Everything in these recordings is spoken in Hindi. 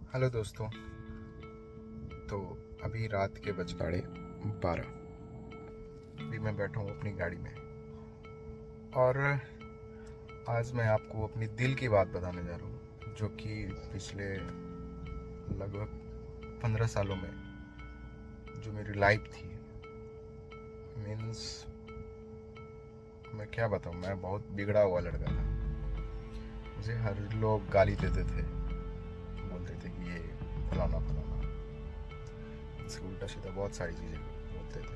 हेलो दोस्तों। तो अभी रात के बज साढ़े 12। अभी मैं बैठा हूँ अपनी गाड़ी में और आज मैं आपको अपनी दिल की बात बताने जा रहा हूँ, जो कि पिछले लगभग 15 सालों में जो मेरी लाइफ थी। मीन्स मैं क्या बताऊँ, मैं बहुत बिगड़ा हुआ लड़का था। मुझे हर लोग गाली देते थे, बोलते थे कि ये फलाना फलाना, इसके उल्टा सीधा बहुत सारी चीज़ें बोलते थे।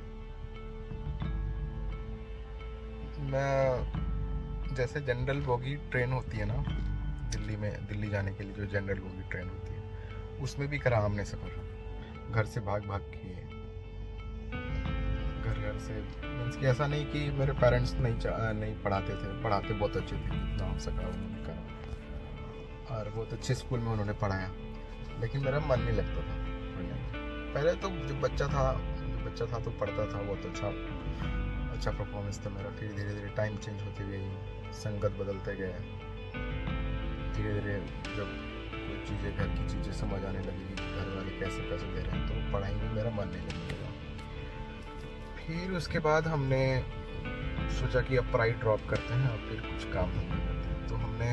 मैं जैसे जनरल बोगी ट्रेन होती है ना, दिल्ली जाने के लिए जो जनरल बोगी ट्रेन होती है, उसमें भी करा हमने सफ़र। घर से भाग भाग के, घर घर से। मीन्स कि ऐसा नहीं कि मेरे पेरेंट्स नहीं पढ़ाते थे, पढ़ाते बहुत अच्छे थे, जितना हो सका उन्होंने करा और बहुत अच्छे स्कूल में उन्होंने पढ़ाया। लेकिन मेरा मन नहीं लगता था पढ़ने में। पहले तो जब बच्चा था तो पढ़ता था बहुत अच्छा अच्छा परफॉर्मेंस था मेरा। फिर धीरे धीरे टाइम चेंज होती गई, संगत बदलते गए। धीरे धीरे जब कोई चीज़ें, घर की चीज़ें समझ आने लगी कि घर वाले कैसे पैसे दे रहे हैं, तो पढ़ाई में मेरा मन नहीं लगने लगा। फिर उसके बाद हमने सोचा कि अब पढ़ाई ड्रॉप करते हैं और फिर कुछ काम धंधा करते हैं। तो हमने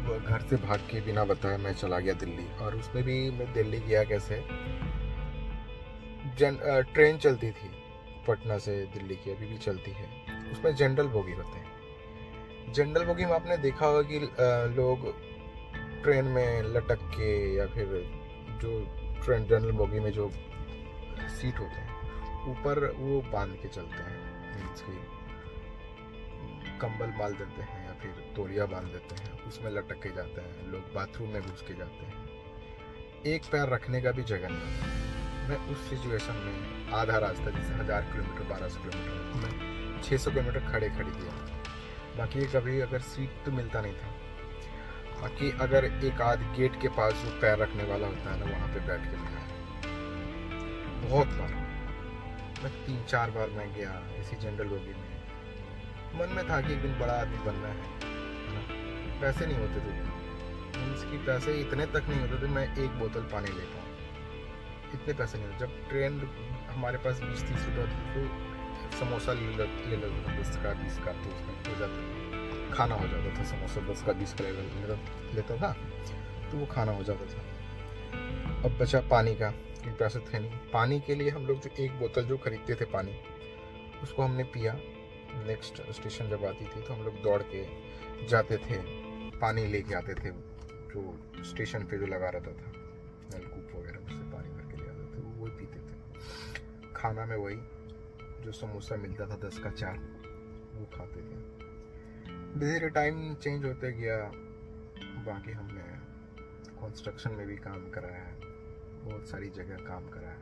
घर से भाग के बिना बताए मैं चला गया दिल्ली। और उसमें भी मैं दिल्ली गया कैसे, ट्रेन चलती थी पटना से दिल्ली की, अभी भी चलती है। उसमें जनरल बोगी होते हैं। जनरल बोगी में आपने देखा होगा कि लोग ट्रेन में लटक के, या फिर जो ट्रेन जनरल बोगी में जो सीट होते हैं ऊपर, वो बांध के चलते हैं। मीन्स की कंबल बांध देते हैं या फिर तौलिया बांध देते हैं, उसमें लटक के जाते हैं लोग। बाथरूम में घुस के जाते हैं, एक पैर रखने का भी जगह नहीं होता। मैं उस सिचुएशन में आधा रास्ता, जैसे 1000 किलोमीटर 1200 किलोमीटर, मैं 600 किलोमीटर खड़े खड़ी किया। बाकी कभी अगर सीट तो मिलता नहीं था। बाकी अगर एक आध गेट के पास जो पैर रखने वाला होता है ना, वहाँ पे बैठ के मैं आया बहुत बार। मैं 3-4 बार मैं गया इसी जनरल बोगी में। मन में था कि एक दिन बड़ा आदमी बनना है ना। पैसे नहीं होते थे, मीन्स की पैसे इतने तक नहीं होते थे मैं एक बोतल पानी ले पाऊँ, इतने पैसे नहीं होते। जब ट्रेन हमारे पास 20-30 रुपये होती तो समोसा ले लेता था 10 का 20 का, तो उसमें हो जाता, खाना हो जाता था। समोसा 10 का 20 का लेता था तो वो खाना हो जाता था। अब बचा पानी का, क्योंकि पैसे थे नहीं। पानी के लिए हम लोग जो एक बोतल जो खरीदते थे पानी, उसको हमने पिया। नेक्स्ट स्टेशन जब आती थी तो हम लोग दौड़ के जाते थे, पानी लेके आते थे। जो स्टेशन पे जो लगा रहता था नलकूप वगैरह, उससे पानी भर के ले आते थे, वो वही पीते थे। खाना में वही जो समोसा मिलता था 10 का 4, वो खाते थे। धीरे टाइम चेंज होते गया। बाकी हमने कंस्ट्रक्शन में भी काम करा है, बहुत सारी जगह काम करा है।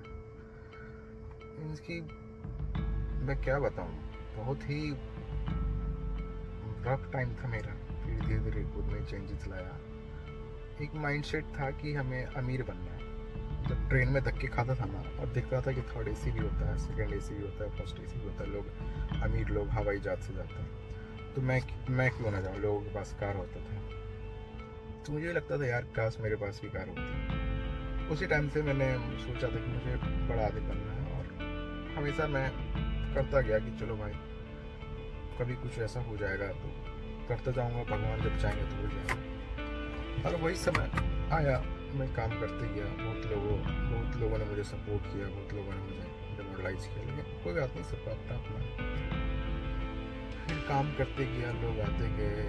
इनकी मैं क्या बताऊँ, बहुत ही रफ टाइम था मेरा। फिर धीरे धीरे खुद में चेंजेस लाया। एक माइंडसेट था कि हमें अमीर बनना है। जब ट्रेन में धक्के खाता था ना, और देखता था कि थर्ड एसी भी होता है, सेकंड एसी भी होता है, फर्स्ट एसी भी होता है, लोग अमीर लोग हवाई जहाज से जाते हैं, तो मैं क्यों ना जाऊँ। लोगों के पास कार होता था, तो मुझे लगता था यार काश मेरे पास भी कार होती। उसी टाइम से मैंने सोचा था कि मुझे बड़ा आदमी बनना है। और हमेशा मैं करता गया कि चलो भाई, कभी कुछ ऐसा हो जाएगा तो करता जाऊँगा, भगवान जब चाहेंगे तो हो जाएगा। और वही समय आया, मैं काम करते गया। बहुत लोगों ने मुझे सपोर्ट किया, बहुत लोगों ने मुझे डेमोरलाइज किया, लेकिन कोई बात नहीं, सबका अपना अपना। फिर काम करते गया, लोग आते गए,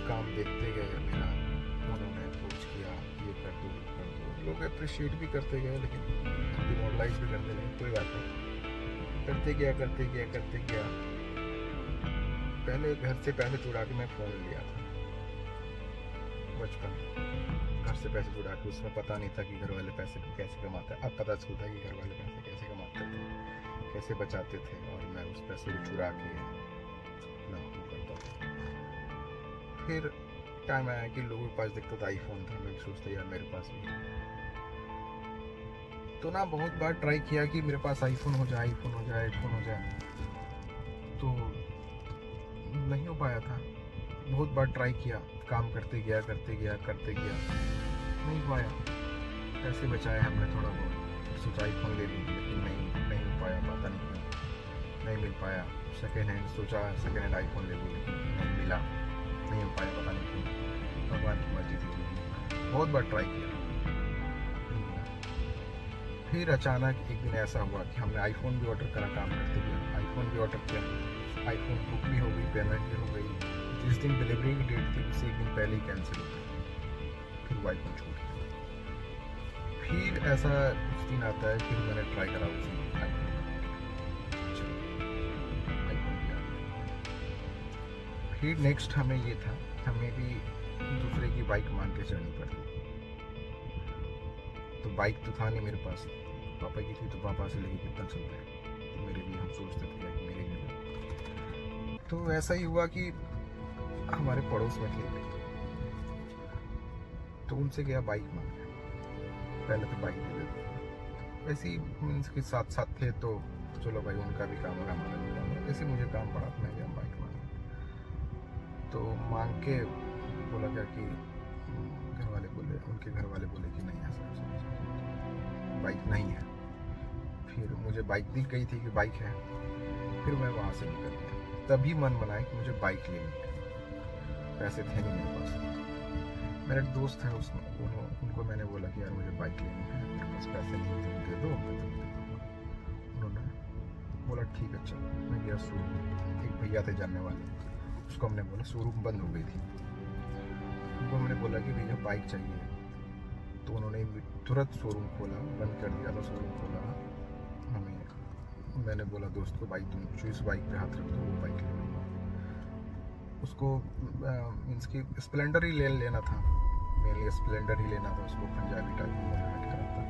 काम देखते गए मेरा, उन्होंने अप्रोच किया, ये कर दो वो कर दो। लोग अप्रिशिएट भी करते गए, लेकिन डिमोरलाइज भी करते गए। कोई बात नहीं, करते गया। पहले घर से पैसे चुरा के मैं फ़ोन लिया था बचपन में। घर से पैसे चुरा के, उसमें पता नहीं था कि घर वाले पैसे को कैसे कमाते हैं। अब पता चलता है कि घर वाले पैसे कैसे कमाते थे, कैसे बचाते थे। और मैं उस पैसे को चुरा के अपना वो करता था। फिर टाइम आया कि लोगों के पास देखता था आईफोन था, मैं सोचता यार मेरे पास भी। तो ना बहुत बार ट्राई किया कि मेरे पास आईफोन हो जाए, तो नहीं हो पाया था। बहुत बार ट्राई किया, काम करते गया नहीं पाया। पैसे बचाए हमने थोड़ा बहुत, सोचा आईफोन ले लूँ, लेकिन नहीं हो पाया, पता नहीं क्यों नहीं मिल पाया। सेकेंड हैंड सोचा सेकेंड हैंड आईफोन ले लूँ, लेकिन नहीं मिला, नहीं हो पाया, पता नहीं क्यों, भगवान की मर्जी थी। बहुत बार ट्राई किया। फिर अचानक एक दिन ऐसा हुआ कि हमने आईफोन भी ऑर्डर करा, काम करते गया, आईफोन भी ऑर्डर किया, आईफोन बुक भी हो गई, पेमेंट भी हो गई। जिस दिन डिलीवरी की डेट थी उससे एक दिन पहले ही कैंसिल हो गई, फिर वो आईफोन छूट गया। फिर ऐसा कुछ दिन आता है, फिर मैंने ट्राई करा उसी आईफोन भी आ गया। फिर नेक्स्ट हमें ये था, हमें भी दूसरे की बाइक मांग के चढ़नी पड़ती। तो बाइक तो था नहीं मेरे पास, पापा की थी, तो पापा से लेके कितना चलता है, तो मेरे भी हम सोचते थे कि मेरे भी। तो ऐसा ही हुआ कि हमारे पड़ोस में थे, तो उनसे गया बाइक मांगने। पहले तो बाइक दे देते, वैसे ही मीन्स के साथ साथ थे, तो चलो भाई उनका भी काम होगा, हमारा भी काम होगा। जैसे मुझे काम पड़ा तो मैं गया बाइक मांगने। तो मांग के बोला क्या कि घर वाले बोले, उनके घर वाले बोले कि नहीं ऐसा बाइक नहीं है। फिर मुझे बाइक दिख गई थी कि बाइक है, फिर मैं वहाँ से निकल गया। तभी मन बनाया कि मुझे बाइक लेनी है, पैसे थे नहीं मेरे पास। मेरा एक दोस्त है, उसमें उनको मैंने बोला कि यार मुझे बाइक लेनी है, मेरे पास पैसे नहीं, तुम दे दो, मैं तुम दे दूँगा। उन्होंने बोला ठीक है चलो। मैं गया शोरूम, एक भैया थे जानने वाले, उसको हमने बोला, शोरूम बंद हो गई थी, उनको मैंने बोला कि भैया बाइक चाहिए। तो उन्होंने तुरंत शोरूम खोला, बंद कर दिया था शोरूम खोला। मैंने बोला दोस्त को, भाई तुम जो इस बाइक पे हाथ रख दो, वो बाइक ले लूँगा। उसको मीन्स की स्प्लेंडर ही लेना था, मेनली स्प्लेंडर ही लेना था उसको, पंजाबी टाइप में करा था।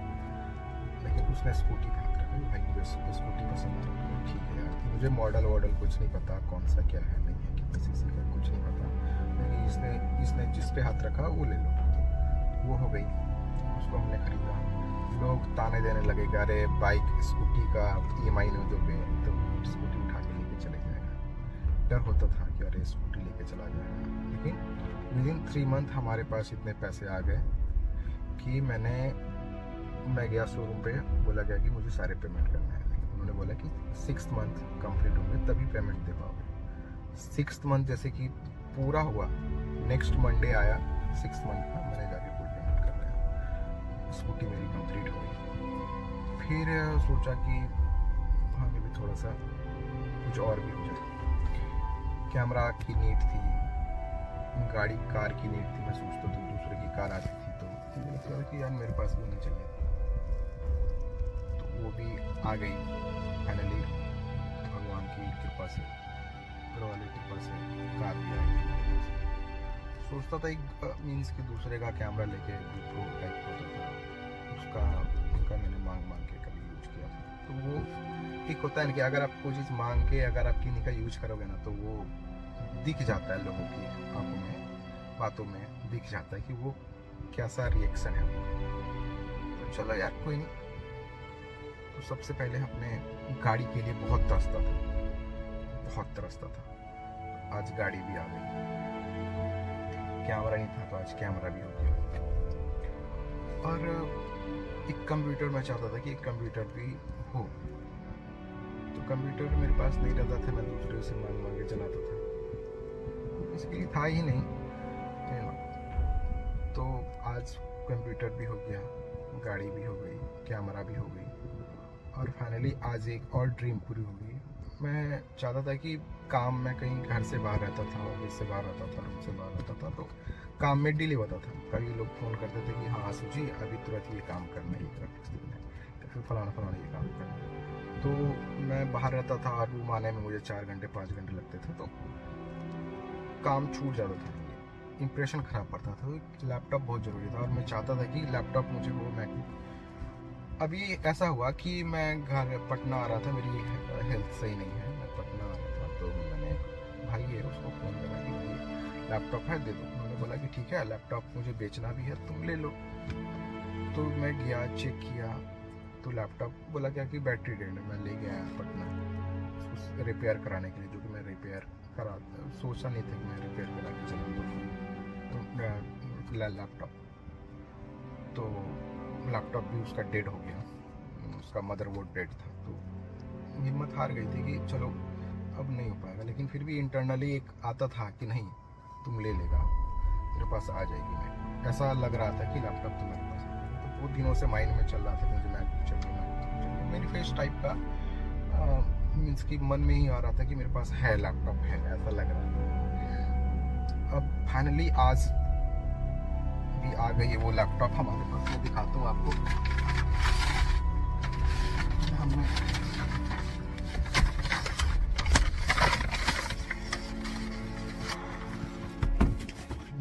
लेकिन उसने स्कूटी पे हाथ रखा, भाई मुझे स्कूटी पसंद है। ठीक है यार, मुझे मॉडल कुछ नहीं पता, कौन सा क्या है नहीं है, कितने सीसी का कुछ नहीं पता, लेकिन इसने जिस पे हाथ रखा वो ले लो। तो वो हो गई, उसको हमने खरीदा। लोग ताने देने लगे, अरे बाइक स्कूटी का EMI नहीं दोगे तो स्कूटी उठा के लेके चले जाएगा। डर होता था कि अरे स्कूटी लेके चला जाएगा। लेकिन विदिन 3 मंथ हमारे पास इतने पैसे आ गए कि मैं गया शोरूम पे, बोला गया कि मुझे सारे पेमेंट करना है। लेकिन उन्होंने बोला कि 6th मंथ कंप्लीट होंगे तभी पेमेंट दे पाओगे। 6th मंथ जैसे कि पूरा हुआ, नेक्स्ट मंडे आया 6th मंथ का, मैंने जाके फुल पेमेंट कर दिया, स्कूटी मेरी कंप्लीट हो गई। फिर सोचा कि आगे भी थोड़ा सा कुछ और भी हो जाए। कैमरा की नीड थी, कार की नीड थी। मैं सोचता था दूसरे की कार आती थी तो मुझे लगता था कि यार मेरे पास भी होनी चाहिए, तो वो भी आ गई फाइनली भगवान की कृपा से, घर वाले की कृपा से कार भी आई। सोचता था एक मीन्स कि दूसरे का कैमरा लेके प्रो टाइप होता था, उनका मैंने मांग के कभी यूज किया था। तो वो एक होता है ना कि अगर आप कोई चीज़ मांग के अगर आप किन्हीं का यूज करोगे ना, तो वो दिख जाता है लोगों की आंखों में, बातों में दिख जाता है कि वो कैसा रिएक्शन है। तो चलो यार कोई नहीं। तो सबसे पहले अपने गाड़ी के लिए बहुत तरसता था। आज गाड़ी भी आ गई, कैमरा नहीं था तो आज कैमरा भी हो गया। और एक कंप्यूटर मैं चाहता था कि एक कंप्यूटर भी हो, तो कंप्यूटर मेरे पास नहीं रहता था, मैं दूसरे से मांग के चलाता था, इसके लिए था ही नहीं। तो आज कंप्यूटर भी हो गया, गाड़ी भी हो गई, कैमरा भी हो गई, और फाइनली आज एक और ड्रीम पूरी हो गई। मैं चाहता था कि काम में कहीं घर से बाहर रहता था, ऑफिस से बाहर रहता था, रूम से बाहर रहता था, तो काम में डिले होता था। कभी लोग फ़ोन करते थे कि हाँ आशु जी अभी तुरंत ये काम करना है, ये ग्राफिक्स देखना है, या फिर फलाना ये काम करना है। तो मैं बाहर रहता था, रूम आने में मुझे 4 घंटे 5 घंटे लगते थे, तो काम छूट जाता था, इंप्रेशन ख़राब पड़ता था। तो लैपटॉप बहुत ज़रूरी था, और मैं चाहता था कि लैपटॉप मुझे हो। अभी ऐसा हुआ कि मैं घर पटना आ रहा था, मेरी हेल्थ सही नहीं है, मैं पटना आ रहा था, तो मैंने भाई है उसको फ़ोन करा कि भाई लैपटॉप है दे दो। उन्होंने बोला कि ठीक है, लैपटॉप मुझे बेचना भी है, तुम ले लो। तो मैं गया, चेक किया, तो लैपटॉप बोला क्या कि बैटरी डेड है। मैं ले गया पटना उसको रिपेयर कराने के लिए, जो कि मैं रिपेयर करा सोचा नहीं था कि मैं रिपेयर करा के चलाऊँगा। तो लैपटॉप, तो लैपटॉप भी उसका डेड हो गया, उसका मदरबोर्ड डेड था। तो हिम्मत हार गई थी कि चलो अब नहीं हो पाएगा, लेकिन फिर भी इंटरनली एक आता था कि नहीं तुम ले लेगा, तेरे पास आ जाएगी। मैं ऐसा लग रहा था कि लैपटॉप तुम्हारे पास आ जाएगी। तो बहुत दिनों से माइंड में चल रहा था मुझे मैकबुक चाहिए, मैनिफेस्ट टाइप का, मीन्स कि मन में ही आ रहा था कि मेरे पास है लैपटॉप है, ऐसा लग रहा था। अब फाइनली आज भी आ गई है वो लैपटॉप हमारे पास। मैं दिखाता हूँ आपको। हमने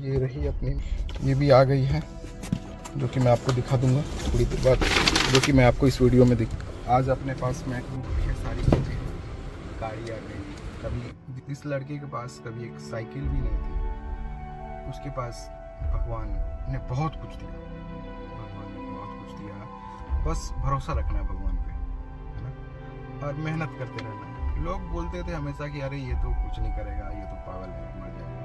ये रही अपनी, ये भी आ गई है, जो कि मैं आपको दिखा दूंगा थोड़ी देर बाद, जो कि मैं आपको इस वीडियो में आज अपने पास मैकबुक है, सारी चीज़ें, गाड़ी आ गई। कभी इस लड़के के पास कभी एक साइकिल भी नहीं थी, उसके पास भगवान ने बहुत कुछ दिया, भगवान ने बहुत कुछ दिया। बस भरोसा रखना है भगवान पे, है ना, और मेहनत करते रहना है। लोग बोलते थे हमेशा कि अरे ये तो कुछ नहीं करेगा, ये तो पागल है, मर जाएगा।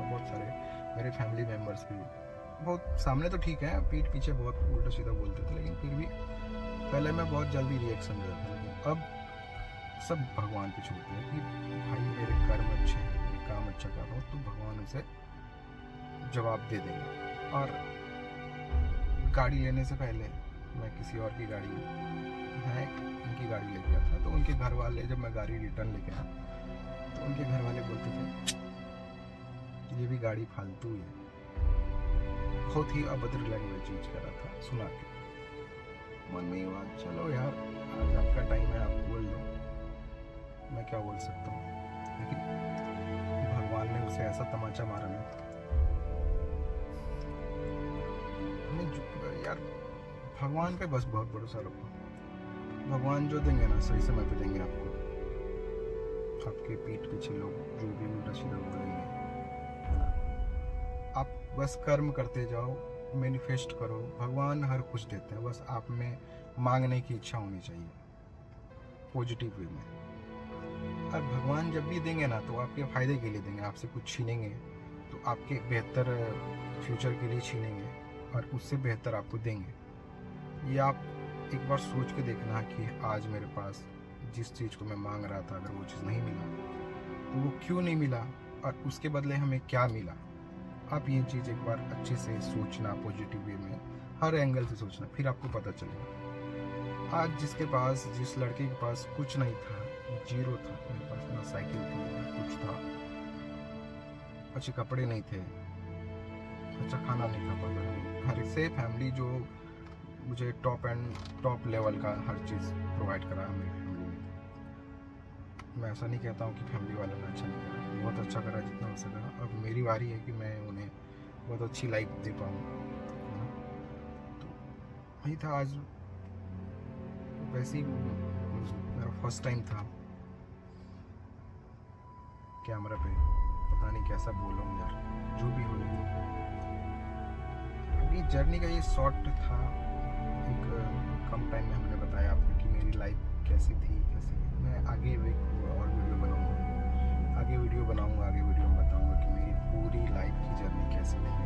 बहुत सारे मेरे फैमिली मेम्बर्स भी बहुत सामने तो ठीक है, पीठ पीछे बहुत उल्टा सीधा बोलते थे, लेकिन फिर भी पहले मैं बहुत जल्दी रिएक्शन देता था, लेकिन अब सब भगवान पे छोड़ते हैं कि भाई मेरे कर्म अच्छे हैं, मैं काम अच्छा कर रहा हूँ, तो भगवान उसे जवाब दे देंगे। और गाड़ी लेने से पहले मैं किसी और की गाड़ी है उनकी गाड़ी लेके गया था, तो उनके घर वाले, जब मैं गाड़ी रिटर्न लेके आया तो उनके घर वाले बोलते थे ये भी गाड़ी फालतू है। बहुत ही अभद्र लैंग्वेज यूज कर रहा था, सुना के मन में हुआ चलो यार आज आपका टाइम है, आप बोल दो, मैं क्या बोल सकता हूँ। लेकिन भगवान ने उसे ऐसा तमाचा मारा ना, यार भगवान पे बस बहुत भरोसा रखो। भगवान जो देंगे ना सही समय पे देंगे आपको। आपके पीठ पीछे लोग जो भी उल्टा सीधा बोलेंगे, आप बस कर्म करते जाओ, मैनिफेस्ट करो, भगवान हर कुछ देते हैं। बस आप में मांगने की इच्छा होनी चाहिए पॉजिटिव वे में। और भगवान जब भी देंगे ना तो आपके फ़ायदे के लिए देंगे, आपसे कुछ छीनेंगे तो आपके बेहतर फ्यूचर के लिए छीनेंगे और उससे बेहतर आपको देंगे। ये आप एक बार सोच के देखना कि आज मेरे पास जिस चीज़ को मैं मांग रहा था, अगर वो चीज़ नहीं मिला तो वो क्यों नहीं मिला और उसके बदले हमें क्या मिला। आप ये चीज़ एक बार अच्छे से सोचना, पॉजिटिव वे में हर एंगल से सोचना, फिर आपको पता चलेगा। आज जिसके पास, जिस लड़के के पास कुछ नहीं था, जीरो था, मेरे पास ना साइकिल थी ना कुछ था, अच्छे कपड़े नहीं थे, अच्छा खाना नहीं खा पाता, हर से फैमिली जो मुझे टॉप लेवल का हर चीज़ प्रोवाइड करा मेरी फैमिली ने। मैं ऐसा नहीं कहता हूँ कि फैमिली वालों ने अच्छा नहीं करा, बहुत अच्छा करा जितना हो सका। अब मेरी बारी है कि मैं उन्हें बहुत अच्छी लाइफ दे पाऊँ। तो वही था आज, वैसे ही मेरा फर्स्ट टाइम था कैमरा पे, पता नहीं कैसा बोलूँ यार, जो भी हो। अभी जर्नी का ये शॉर्ट था, एक कम टाइम में हमने बताया आपको कि मेरी लाइफ कैसी थी, कैसी। मैं आगे एक और वीडियो बनाऊंगा, आगे वीडियो में बताऊंगा कि मेरी पूरी लाइफ की जर्नी कैसी थी।